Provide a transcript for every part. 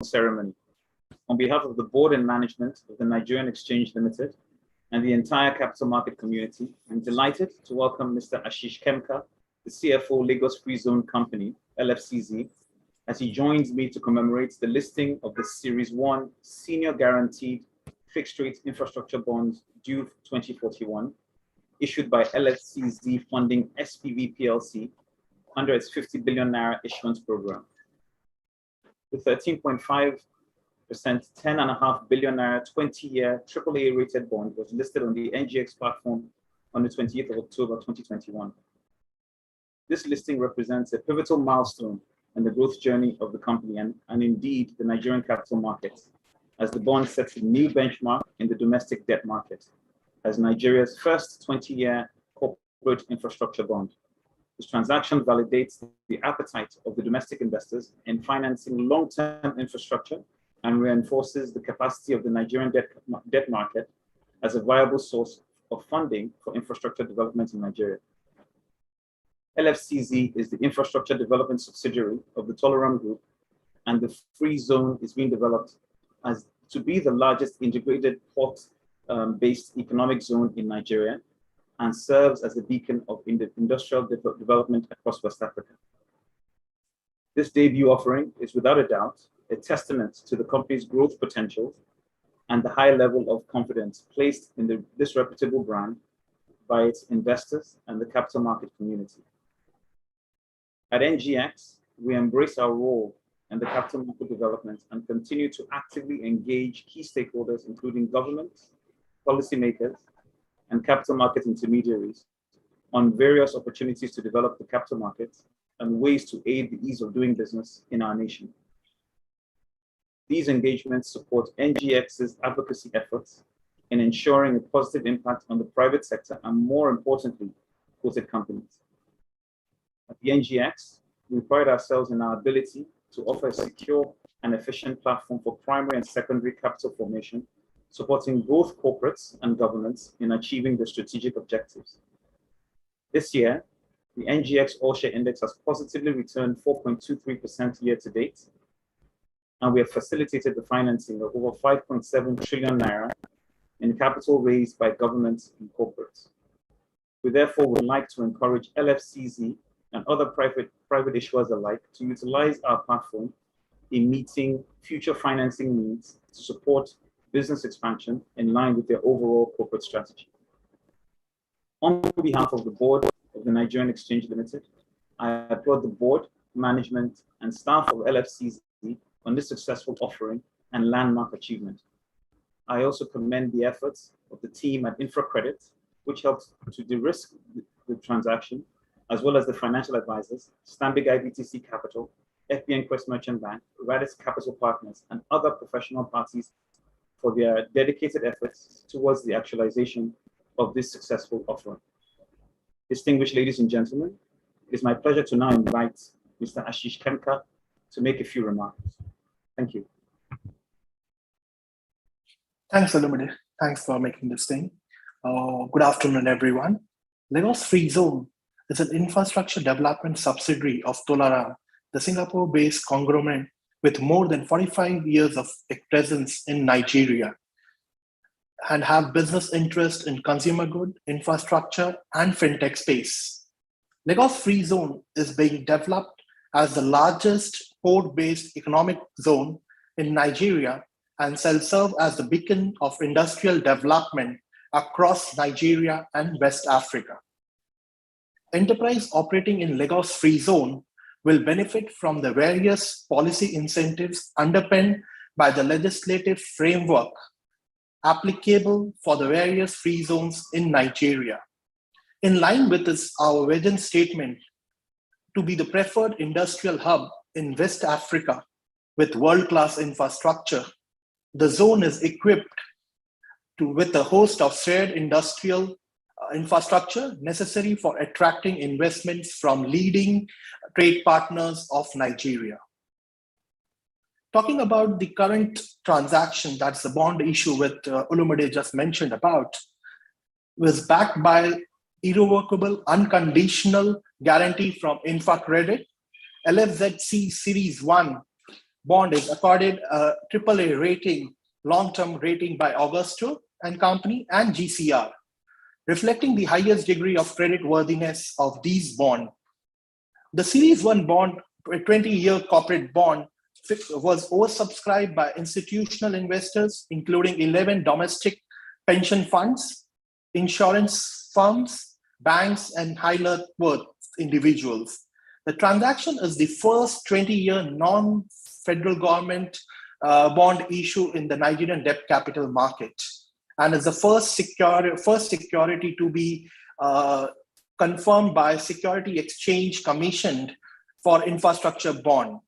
ceremony. On behalf of the board and management of the Nigerian Exchange Limited and the entire capital market community, I'm delighted to welcome Mr. Ashish Khemka, the CFO, Lagos Free Zone Company, LFZC, as he joins me to commemorate the listing of the Series 1 Senior Guaranteed Fixed Rate Infrastructure Bonds due 2041, issued by LFZC Funding SPV PLC under its 50 billion naira issuance program. The 13.5%, 10.5 billion naira 20-year AAA rated bond was listed on the NGX platform on the 28th of October 2021. This listing represents a pivotal milestone in the growth journey of the company and indeed the Nigerian capital markets, as the bond sets a new benchmark in the domestic debt market as Nigeria's first 20-year corporate infrastructure bond. This transaction validates the appetite of the domestic investors in financing long-term infrastructure and reinforces the capacity of the Nigerian debt market as a viable source of funding for infrastructure development in Nigeria. LFCZ is the infrastructure development subsidiary of the Toleram Group, and the Free Zone is being developed as to be the largest integrated port-based economic zone in Nigeria and serves as a beacon of industrial development across West Africa. This debut offering is without a doubt a testament to the company's growth potential and the high level of confidence placed in this reputable brand by its investors and the capital market community. At NGX, we embrace our role in the capital market development and continue to actively engage key stakeholders, including governments, policymakers, and capital market intermediaries on various opportunities to develop the capital markets and ways to aid the ease of doing business in our nation. These engagements support NGX's advocacy efforts in ensuring a positive impact on the private sector and, more importantly, quoted companies. At the NGX, we pride ourselves in our ability to offer a secure and efficient platform for primary and secondary capital formation, supporting both corporates and governments in achieving their strategic objectives. This year, the NGX All-Share Index has positively returned 4.23% year to date, and we have facilitated the financing of over 5.7 trillion naira in capital raised by governments and corporates. We therefore would like to encourage LFCZ and other private issuers alike to utilize our platform in meeting future financing needs to support business expansion in line with their overall corporate strategy. On behalf of the board of the Nigerian Exchange Limited, I applaud the board, management, and staff of LFCZ on this successful offering and landmark achievement. I also commend the efforts of the team at InfraCredit, which helped to de-risk the transaction, as well as the financial advisors, Stanbic IBTC Capital, FBN Quest Merchant Bank, Radis Capital Partners, and other professional parties for their dedicated efforts towards the actualization of this successful offering. Distinguished ladies and gentlemen, it is my pleasure to now invite Mr. Ashish Khemka to make a few remarks. Thank you. Thanks, Olumide. Thanks for making this thing. Good afternoon, everyone. Lagos Free Zone is an infrastructure development subsidiary of Toleram, the Singapore-based conglomerate with more than 45 years of presence in Nigeria, and have business interest in consumer good, infrastructure, and fintech space. Lagos Free Zone is being developed as the largest port-based economic zone in Nigeria and shall serve as the beacon of industrial development across Nigeria and West Africa. Enterprise operating in Lagos Free Zone will benefit from the various policy incentives underpinned by the legislative framework applicable for the various free zones in Nigeria. In line with our vision statement to be the preferred industrial hub in West Africa with world-class infrastructure, the zone is equipped with a host of shared industrial infrastructure necessary for attracting investments from leading trade partners of Nigeria. Talking about the current transaction, that's the bond issue with Olumide just mentioned about, was backed by irrevocable, unconditional guarantee from InfraCredit, LFZC Series 1 bond is accorded a AAA rating, long-term rating by Augusto and Company and GCR, reflecting the highest degree of credit worthiness of these bonds. The Series 1 bond, a 20-year corporate bond, was oversubscribed by institutional investors, including 11 domestic pension funds, insurance firms, banks, and high net worth individuals. The transaction is the first 20-year non-federal government bond issue in the Nigerian debt capital market, and is the first security to be confirmed by Security Exchange Commission for infrastructure bond.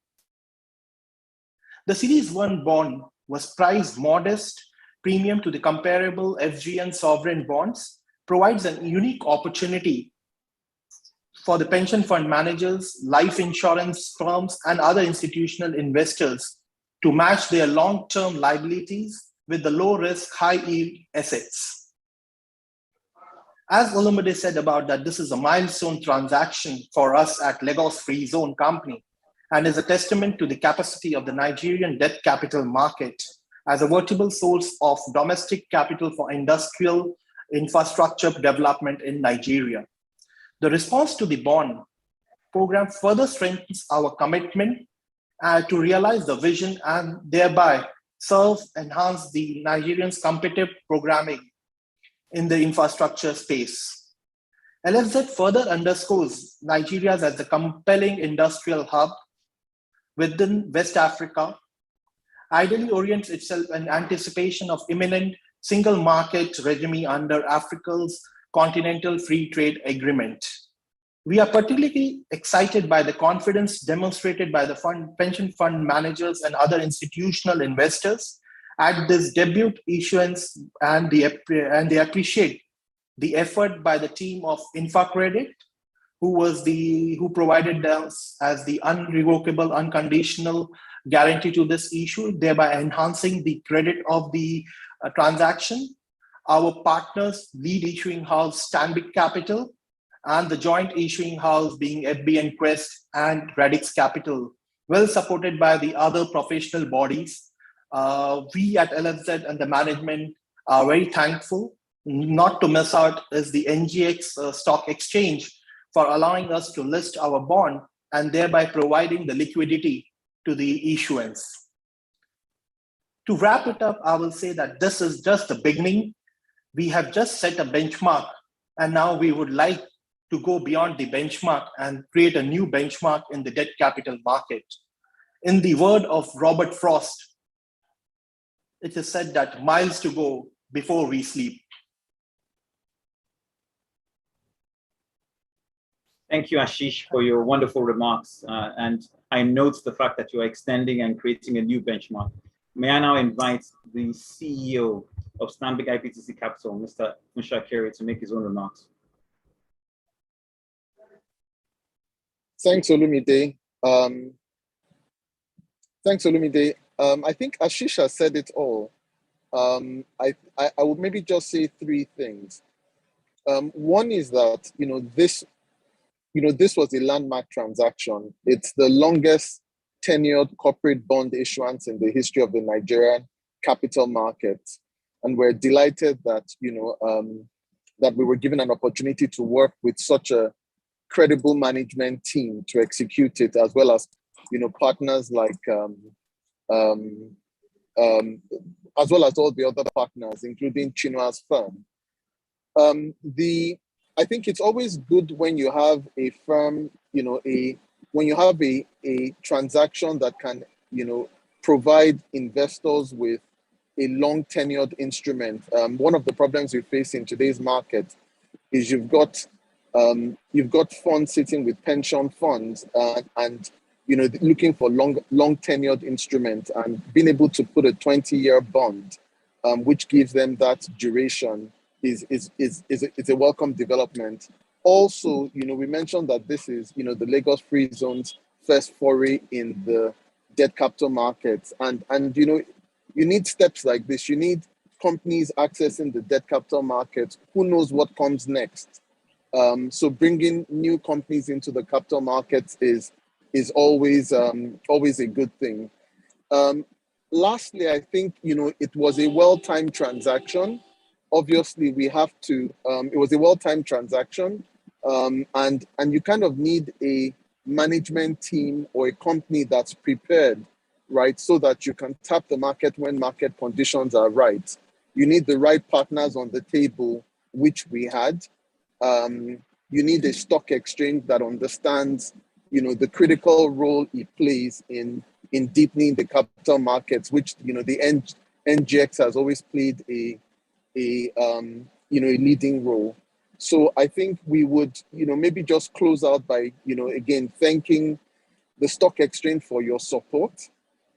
The Series 1 bond was priced modest premium to the comparable FGN sovereign bonds, provides a unique opportunity for the pension fund managers, life insurance firms, and other institutional investors to match their long-term liabilities with the low-risk, high-yield assets. As Olumide said about that, this is a milestone transaction for us at Lagos Free Zone Company, and is a testament to the capacity of the Nigerian debt capital market as a vertical source of domestic capital for industrial infrastructure development in Nigeria. The response to the bond program further strengthens our commitment to realize the vision and thereby enhance the Nigerians' competitive programming in the infrastructure space. LFZ further underscores Nigeria as a compelling industrial hub within West Africa, ideally orients itself in anticipation of imminent single market regime under Africa's Continental Free Trade Agreement. We are particularly excited by the confidence demonstrated by the pension fund managers and other institutional investors at this debut issuance, and they appreciate the effort by the team of InfaCredit, who provided us as the unrevocable, unconditional guarantee to this issue, thereby enhancing the credit of the transaction. Our partners, lead issuing house Stanbic Capital, and the joint issuing house being FBN Quest and Radix Capital, well supported by the other professional bodies. We at LFZ and the management are very thankful. Not to miss out is the NGX stock exchange for allowing us to list our bond and thereby providing the liquidity to the issuance. To wrap it up, I will say that this is just the beginning. We have just set a benchmark, and now we would like to go beyond the benchmark and create a new benchmark in the debt capital market. In the word of Robert Frost, it is said that miles to go before we sleep. Thank you, Ashish, for your wonderful remarks. And I note the fact that you are extending and creating a new benchmark. May I now invite the CEO of Stanbic IBTC Capital, Mr. Mushakiri, to make his own remarks. Thanks, Olumide. I think Ashish has said it all. I would maybe just say three things. One is that this was a landmark transaction. It's the longest tenured corporate bond issuance in the history of the Nigerian capital market, and we're delighted that that we were given an opportunity to work with such a credible management team to execute it, as well as partners like as well as all the other partners, including Chinwa's firm. I think it's always good when you have a firm, when you have a transaction that can, provide investors with a long tenured instrument. One of the problems we face in today's market is you've got funds sitting with pension funds and looking for long tenured instruments, and being able to put a 20-year bond, which gives them that duration, is a welcome development. Also, we mentioned that this is the Lagos Free Zone's first foray in the debt capital markets, and you need steps like this. You need companies accessing the debt capital markets. Who knows what comes next? So bringing new companies into the capital markets is always a good thing. Lastly, I think, it was a well-timed transaction. Obviously, we have to, it was a well-timed transaction. And you kind of need a management team or a company that's prepared, right? So that you can tap the market when market conditions are right. You need the right partners on the table, which we had. You need a stock exchange that understands, the critical role it plays in deepening the capital markets, which, the NGX has always played a leading role. So I think we would, maybe just close out by, again, thanking the stock exchange for your support,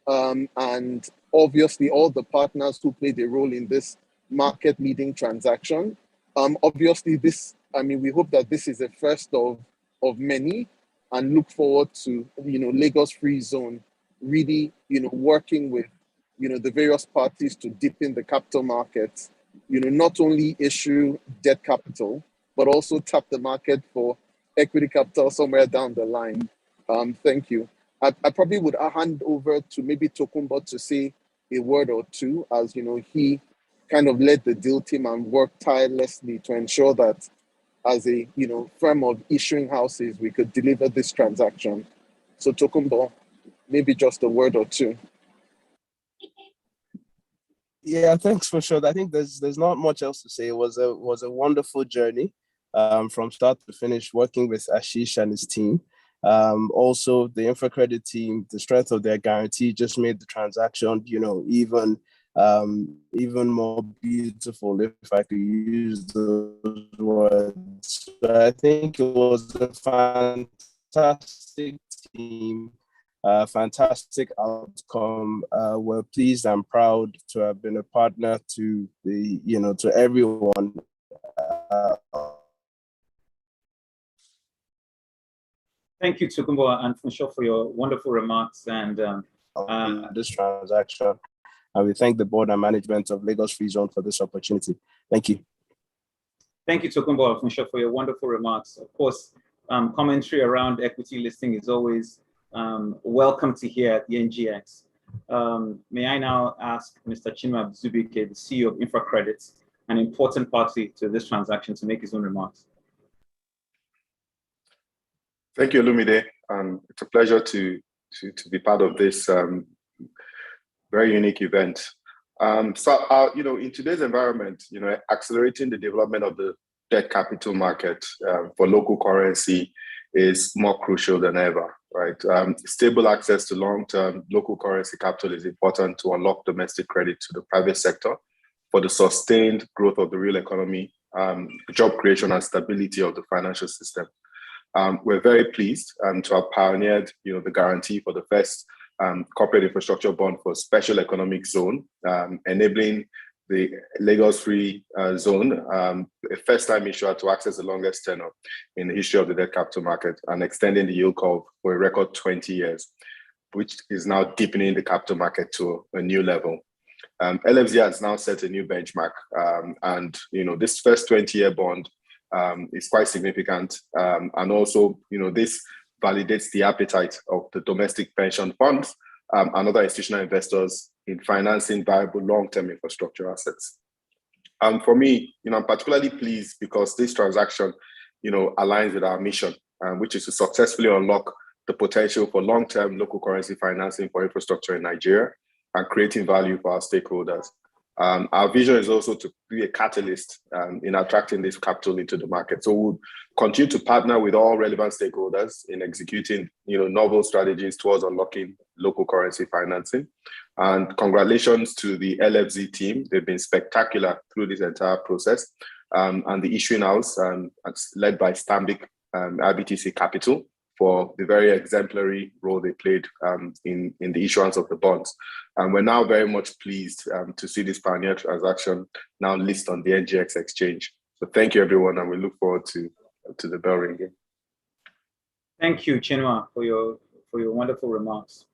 and obviously all the partners who played a role in this market leading transaction. Obviously we hope that this is the first of many, and look forward to, Lagos Free Zone really, working with, the various parties to deepen the capital markets, not only issue debt capital, but also tap the market for equity capital somewhere down the line. Thank you. I probably would hand over to maybe Tokumbo to say a word or two, as he kind of led the deal team and worked tirelessly to ensure that as a firm of issuing houses, we could deliver this transaction. So Tokumbo, maybe just a word or two. Yeah, thanks for sure. I think there's not much else to say. It was a wonderful journey, from start to finish, working with Ashish and his team. Also, the InfraCredit team, the strength of their guarantee just made the transaction, even more beautiful, if I could use those words. So I think it was a fantastic team, fantastic outcome. We're pleased and proud to have been a partner to to everyone. Thank you, Tokumbo and Funsho, for your wonderful remarks and this transaction. And we thank the board and management of Lagos Free Zone for this opportunity. Thank you. Thank you, Tokumbo and Funsho, for your wonderful remarks. Of course, commentary around equity listing is always welcome to hear at the NGX. May I now ask Mr. Chinua Zubike, the CEO of InfraCredit, an important party to this transaction, to make his own remarks. Thank you, Olumide. It's a pleasure to be part of this very unique event. In today's environment, accelerating the development of the debt capital market for local currency is more crucial than ever, right? Stable access to long-term local currency capital is important to unlock domestic credit to the private sector for the sustained growth of the real economy, job creation and stability of the financial system. We're very pleased to have pioneered, the guarantee for the first corporate infrastructure bond for special economic zone, enabling the Lagos Free Zone, a first-time issuer to access the longest tenor in the history of the debt capital market, and extending the yield curve for a record 20 years, which is now deepening the capital market to a new level. LFZ has now set a new benchmark, and this first 20-year bond is quite significant, and also this validates the appetite of the domestic pension funds and other institutional investors in financing viable long-term infrastructure assets. For me, I'm particularly pleased because this transaction, aligns with our mission, which is to successfully unlock the potential for long-term local currency financing for infrastructure in Nigeria and creating value for our stakeholders. Our vision is also to be a catalyst in attracting this capital into the market. So we'll continue to partner with all relevant stakeholders in executing, novel strategies towards unlocking local currency financing. And congratulations to the LFZ team. They've been spectacular through this entire process. And the issuing house, led by Stanbic IBTC Capital, for the very exemplary role they played in the issuance of the bonds. And we're now very much pleased to see this pioneer transaction now list on the NGX exchange. So thank you, everyone, and we look forward to the bell ringing. Thank you, Chinua, for your wonderful remarks.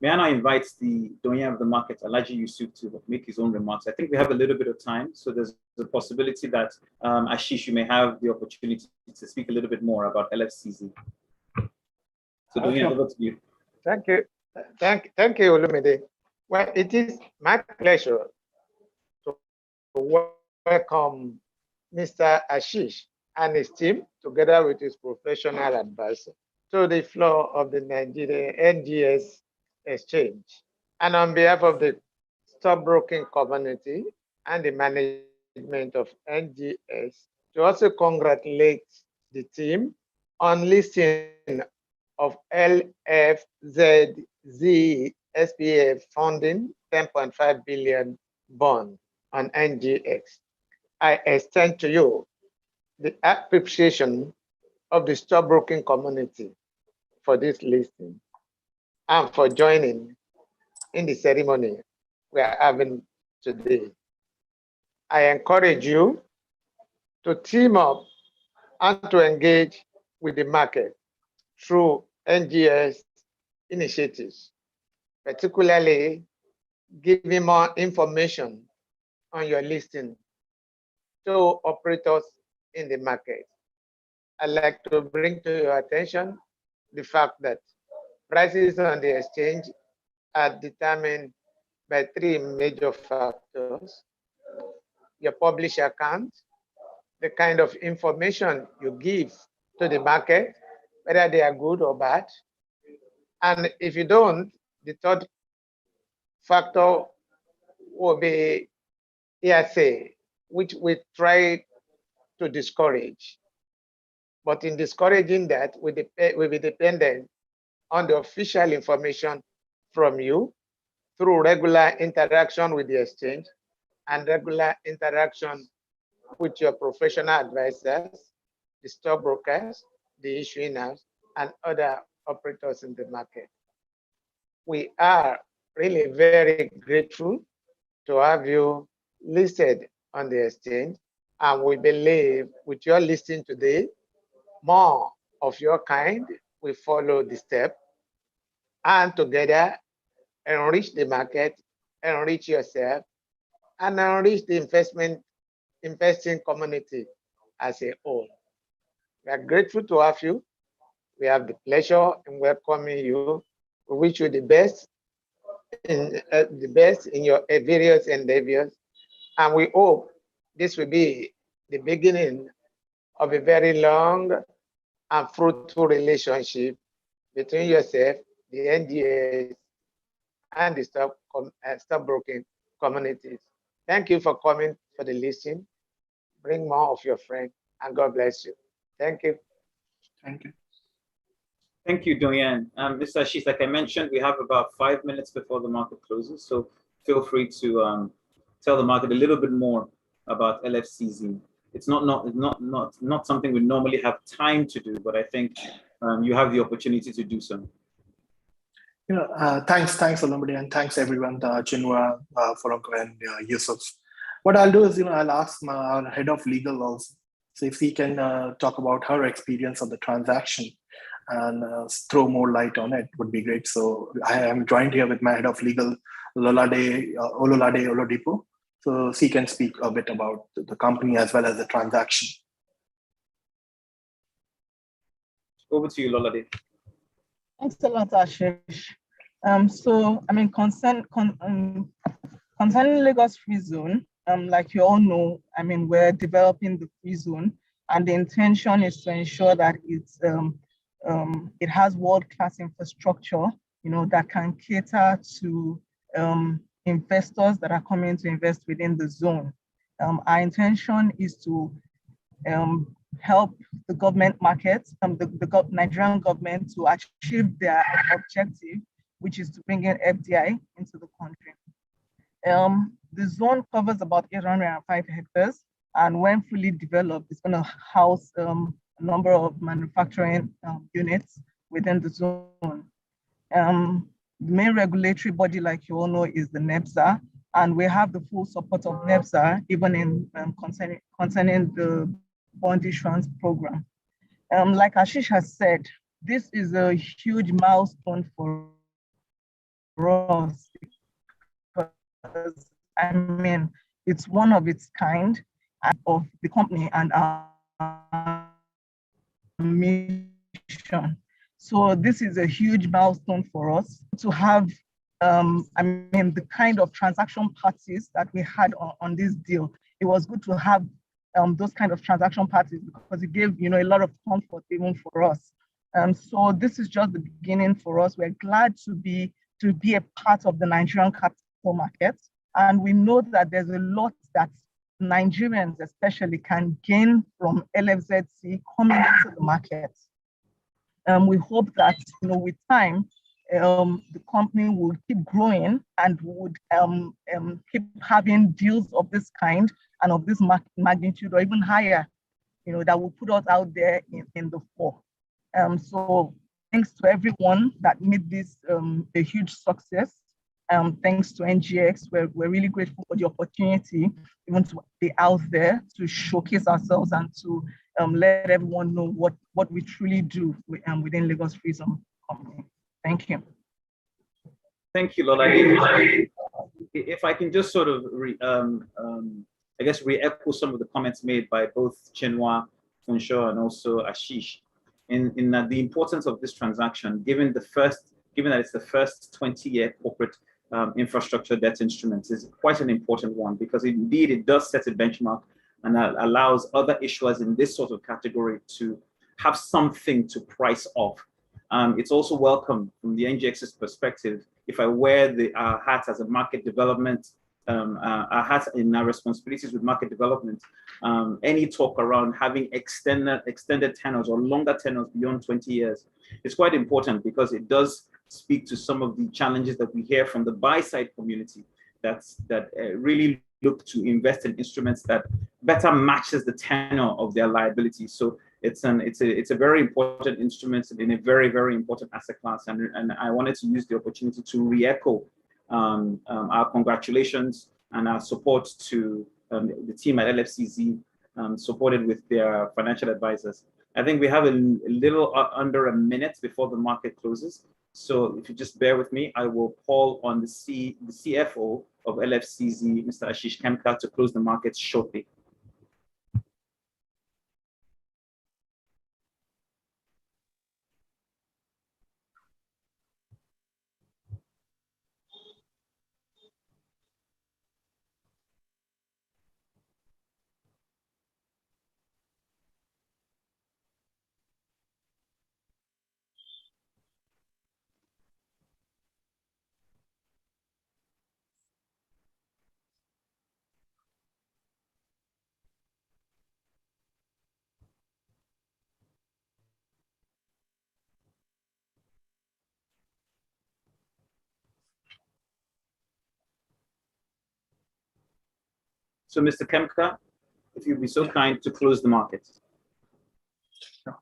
May I now invite the Doyen of the market, Alhaji Yusuf, to make his own remarks. I think we have a little bit of time, so there's a possibility that Ashish, you may have the opportunity to speak a little bit more about LFCZ. So Doyen, over to you. Thank you. Thank you, Olumide. Well, it is my pleasure to welcome Mr. Ashish and his team, together with his professional advisor, to the floor of the Nigeria NGS Exchange. And on behalf of the stockbroking community and the management of NGS, to also congratulate the team on listing of LFZC SPV funding 10.5 billion bond on NGX. I extend to you the appreciation of the stockbroking community for this listing and for joining in the ceremony we are having today. I encourage you to team up and to engage with the market through NGS initiatives, particularly giving more information on your listing to operators in the market. I'd like to bring to your attention the fact that prices on the exchange are determined by three major factors: your published account, the kind of information you give to the market, whether they are good or bad. And if you don't, the third factor will be hearsay, which we try to discourage. But in discouraging that, we will be dependent on the official information from you through regular interaction with the exchange and regular interaction with your professional advisors, the stockbrokers, the issuing house, and other operators in the market. We are really very grateful to have you listed on the exchange, and we believe with your listing today, more of your kind will follow the step, and together enrich the market, enrich yourself, and enrich the investing community as a whole. We are grateful to have you. We have the pleasure in welcoming you. We wish you the best in your various endeavors, and we hope this will be the beginning of a very long and fruitful relationship between yourself, the NGS, and the stockbroking communities. Thank you for coming for the listing. Bring more of your friends, and God bless you. Thank you. Thank you. Thank you, Doyen. Mr. Ashish, like I mentioned, we have about 5 minutes before the market closes, so feel free to tell the market a little bit more about LFCZ. It's not something we normally have time to do, but I think you have the opportunity to do so. Thanks, Olumide, and thanks everyone, Chinua, Foronko, and Yusuf. What I'll do is, I'll ask our head of legal also, so if he can talk about her experience of the transaction and throw more light on it, would be great. So I am joined here with my head of legal, Ololade Olodipo. So she can speak a bit about the company as well as the transaction. Over to you, Lolade. Thanks a lot, Ashish. Concerning Lagos Free Zone, like you all know, we're developing the free zone, and the intention is to ensure that it has world-class infrastructure, that can cater to investors that are coming to invest within the zone. Our intention is to help the government markets, the Nigerian government, to achieve their objective, which is to bring in FDI into the country. The zone covers about 805 hectares, and when fully developed, it's going to house a number of manufacturing units within the zone. The main regulatory body, like you all know, is the NEPSA, and we have the full support of NEPSA, even in concerning the bond issuance program. Like Ashish has said, this is a huge milestone for us because, it's one of its kind of the company and our mission. So this is a huge milestone for us to have, the kind of transaction parties that we had on this deal. It was good to have those kind of transaction parties because it gave, a lot of comfort even for us. So this is just the beginning for us. We're glad to be a part of the Nigerian capital market. And we know that there's a lot that Nigerians especially can gain from LFZC coming into the market. We hope that, with time, the company will keep growing and would keep having deals of this kind and of this magnitude or even higher, that will put us out there in the fore. So thanks to everyone that made this a huge success. Thanks to NGX, we're really grateful for the opportunity even to be out there to showcase ourselves and to let everyone know what we truly do within Lagos Free Zone Company. Thank you. Thank you, Lola. If I can just sort of re-echo some of the comments made by both Chinua, Funsho, and also Ashish in the importance of this transaction, given that it's the first 20-year corporate infrastructure debt instruments, is quite an important one because indeed it does set a benchmark and allows other issuers in this sort of category to have something to price off. It's also welcome from the NGX's perspective. If I wear our hat as a market development, our hat in our responsibilities with market development, any talk around having extended tenors or longer tenors beyond 20 years is quite important because it does speak to some of the challenges that we hear from the buy-side community that really look to invest in instruments that better matches the tenor of their liabilities. So it's a very important instrument in a very, very important asset class. And I wanted to use the opportunity to re-echo our congratulations and our support to the team at LFCZ, supported with their financial advisors. I think we have a little under a minute before the market closes. So if you just bear with me, I will call on the CFO of LFCZ, Mr. Ashish Khemka, to close the markets shortly. So, Mr. Khemka, if you'd be so kind to close the market. Sure.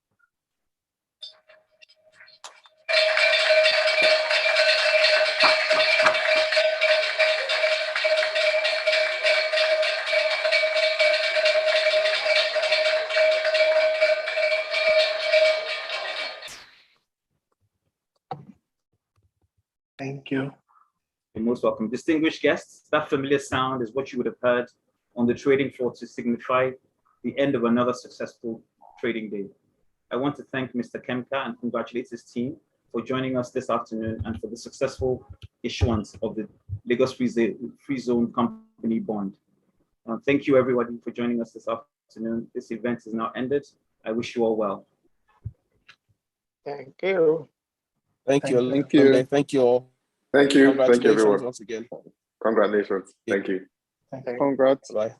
Thank you. You're most welcome. Distinguished guests, that familiar sound is what you would have heard on the trading floor to signify the end of another successful trading day. I want to thank Mr. Khemka and congratulate his team for joining us this afternoon and for the successful issuance of the Lagos Free Zone Company bond. Thank you, everybody, for joining us this afternoon. This event is now ended. I wish you all well. Thank you. Thank you. Thank you. Thank you all. Thank you. Thank you, everyone. Once again. Congratulations. Thank you. Congrats. Bye.